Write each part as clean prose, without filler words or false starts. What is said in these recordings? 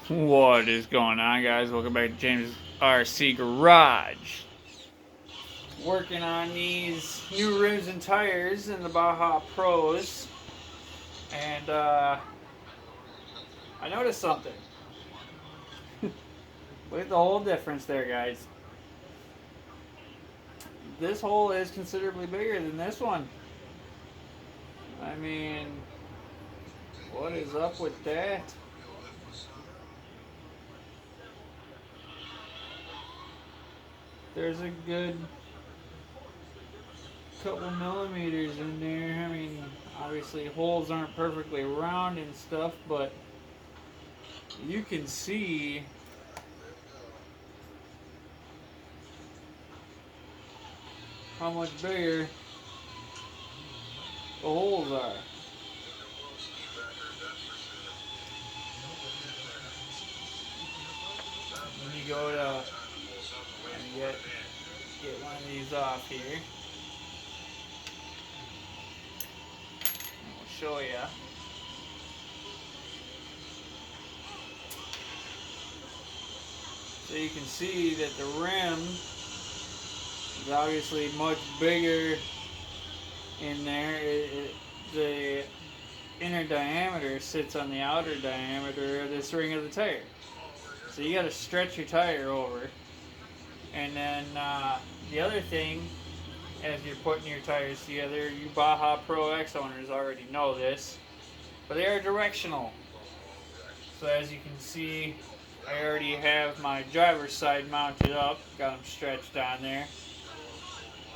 What is going on, guys? Welcome back to James RC Garage. Working on these new rims and tires in the Baja Pros, and I noticed something. Look at the whole difference there, guys. This hole is considerably bigger than this one. I mean, what is up with that? There's a good couple millimeters in there. I mean, obviously holes aren't perfectly round and stuff, but you can see how much bigger the holes are. When you go to get one of these off here, I'll show you. So you can see that the rim is obviously much bigger in there. The inner diameter sits on the outer diameter of this ring of the tire. So you got to stretch your tire over. And then the other thing, as you're putting your tires together, you Baja Pro X owners already know this, but they are directional. So as you can see, I already have my driver's side mounted up, got them stretched on there.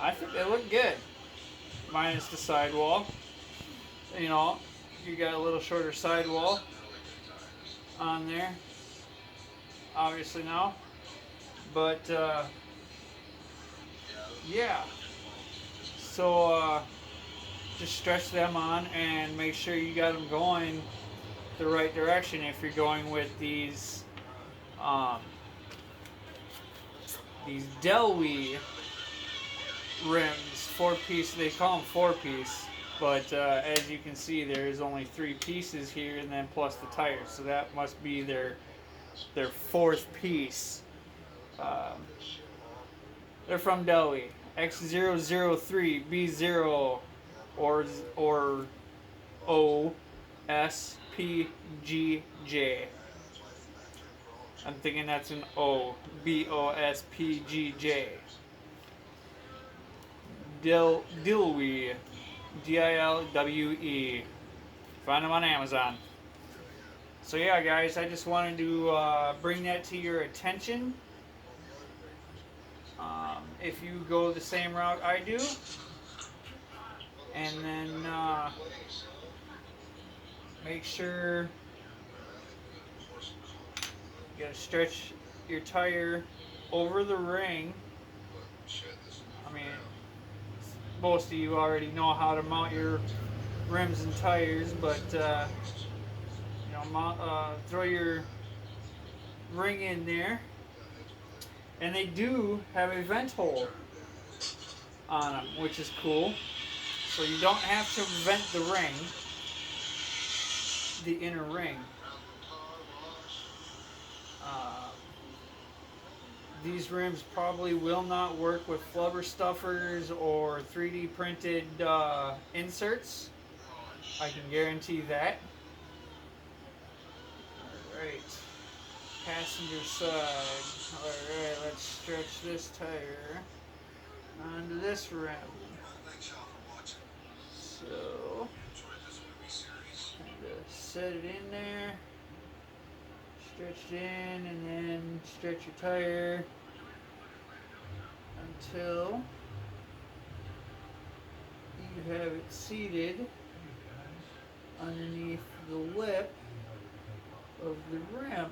I think they look good, minus the sidewall. You know, you got a little shorter sidewall on there, obviously now, but yeah. So just stretch them on and make sure you got them going the right direction if you're going with um, these Delwee rims, 4-piece. They call them 4-piece, but as you can see, there's only 3 pieces here, and then plus the tires. So that must be their 4th piece. They're from Delwee. X003B0 or OSPGJ. I'm thinking that's an O. BOSPGJ. Dilwe. DILWE. Find them on Amazon. So yeah, guys, I just wanted to bring that to your attention. If you go the same route I do, and then make sure you gotta stretch your tire over the ring. I mean, most of you already know how to mount your rims and tires, but throw your ring in there. And they do have a vent hole on them, which is cool. So you don't have to vent the ring, the inner ring. These rims probably will not work with flubber stuffers or 3D printed inserts. I can guarantee that. Alright. Passenger side. Alright, let's stretch this tire onto this rim. So, kind of set it in there, stretch it in, and then stretch your tire until you have it seated underneath the lip of the rim.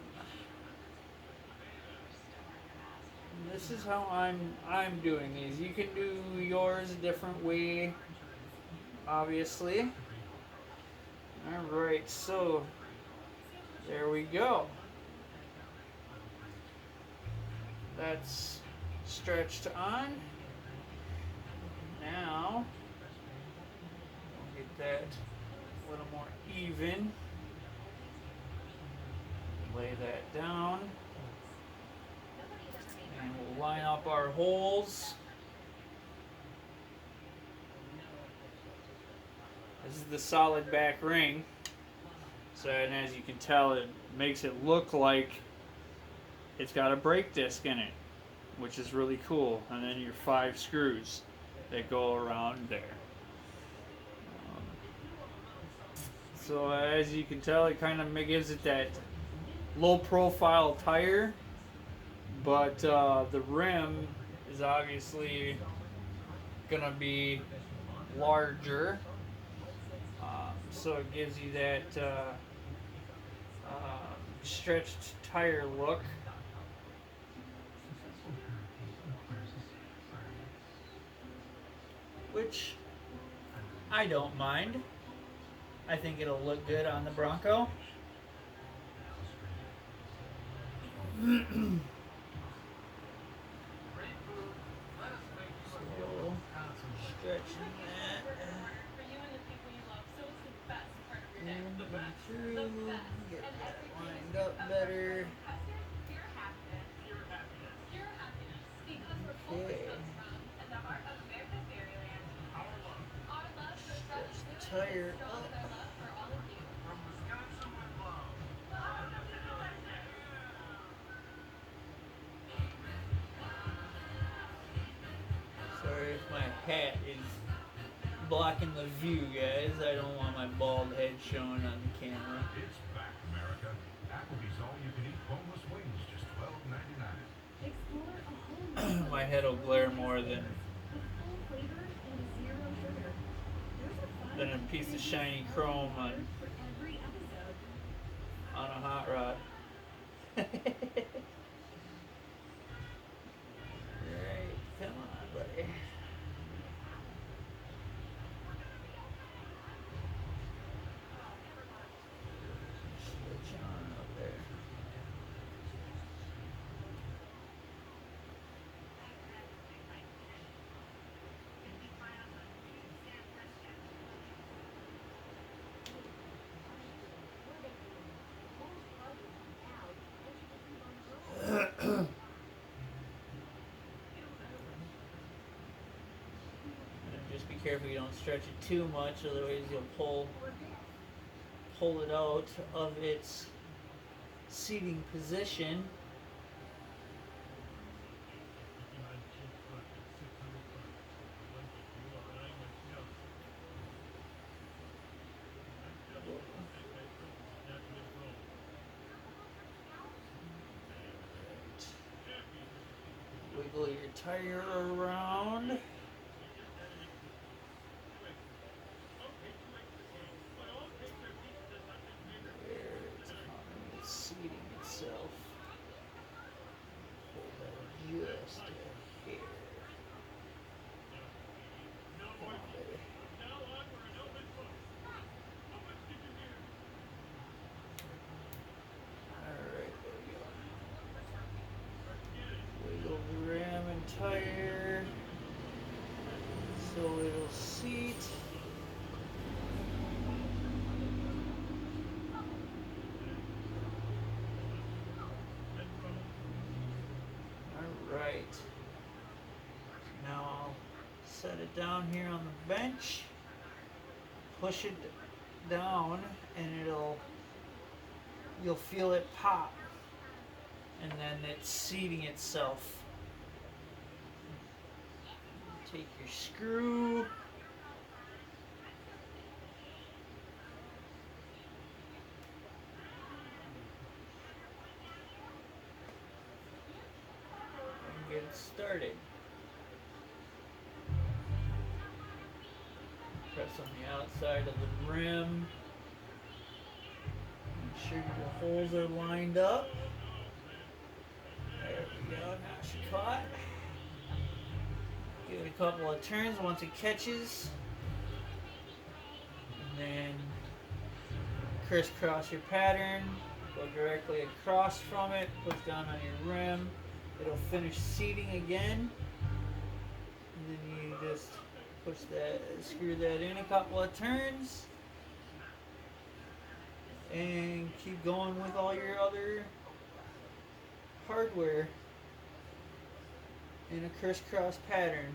This is how I'm doing these. You can do yours a different way, obviously. Alright, so there we go. That's stretched on. Now we'll get that a little more even. lay that down. And we'll line up our holes. This is the solid back ring. So, and as you can tell, it makes it look like it's got a brake disc in it, which is really cool. And then your 5 screws that go around there. So as you can tell, it kind of gives it that low profile tire, but the rim is obviously gonna be larger, so it gives you that stretched tire look. Which I don't mind. I think it'll look good on the Bronco. So, stretching that. And through, get that lined up better. Okay. Stretch the tire up. Sorry if my hat is blocking the view, guys. I don't want my bald head showing on the camera. It's back, America. Applebee's all-you-can-eat boneless wings, just $12.99. My head will glare more than a piece of shiny chrome on a hot rod. Alright, come on, buddy. Switch on up there. Just be careful you don't stretch it too much, otherwise you'll pull it out of its seating position. Wiggle your tire around. There, it's seating itself. Pull that just a hair. Come on, baby. Alright, there we go. Wiggle the rim and tire so it'll seat. Alright. Now I'll set it down here on the bench, push it down, and you'll feel it pop. And then it's seating itself. Take your screw. And get it started. Press on the outside of the rim. Make sure your holes are lined up. There we go, now she caught. Give it a couple of turns once it catches. And then crisscross your pattern. Go directly across from it, push down on your rim. It'll finish seating again. And then you just push that, screw that in a couple of turns. and keep going with all your other hardware in a crisscross pattern.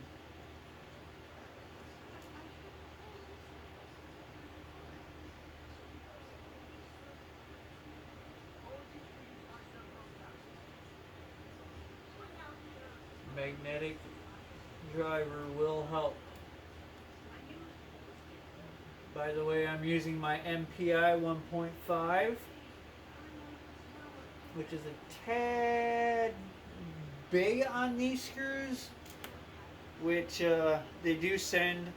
Magnetic driver will help. By the way, I'm using my MPI 1.5, which is a tad big on these screws, which they do send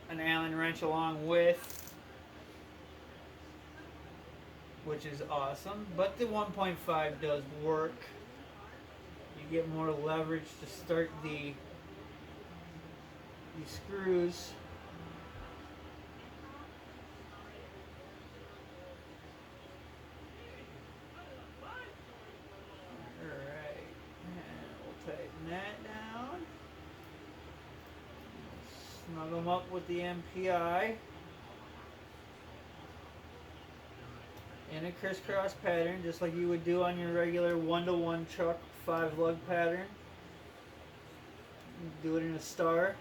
an Allen wrench along with, which is awesome. But the 1.5 does work. You get more leverage to start these screws. Alright, and we'll tighten that down. Snug them up with the MPI in a crisscross pattern, just like you would do on your regular 1-to-1 chuck 5-lug pattern. Do it in a star.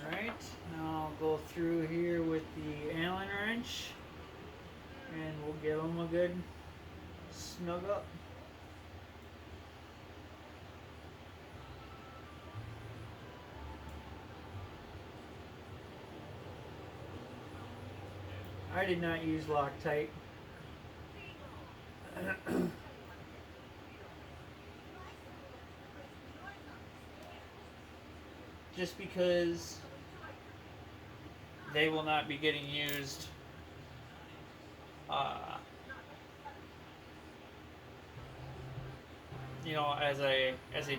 Alright, now I'll go through here with the Allen wrench and we'll give them a good snug up. I did not use Loctite. Just because they will not be getting used you know, as a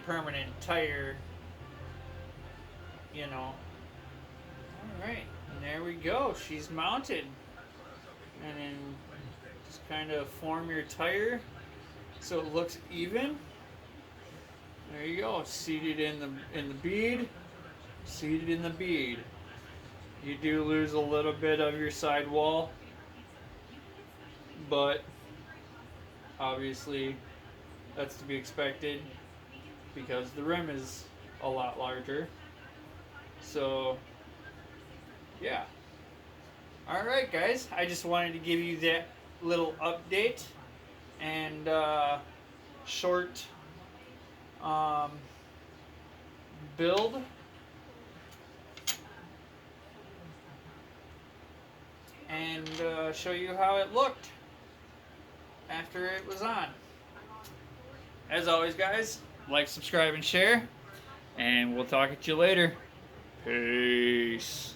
permanent tire, you know. Alright, and there we go. She's mounted. And then just kind of form your tire so it looks even. There you go. Seated in the bead. Seated in the bead. You do lose a little bit of your sidewall, but obviously that's to be expected because the rim is a lot larger. So yeah. Alright guys, I just wanted to give you that little update and short build. And show you how it looked after it was on. As always guys, like, subscribe, and share, and we'll talk at you later. Peace.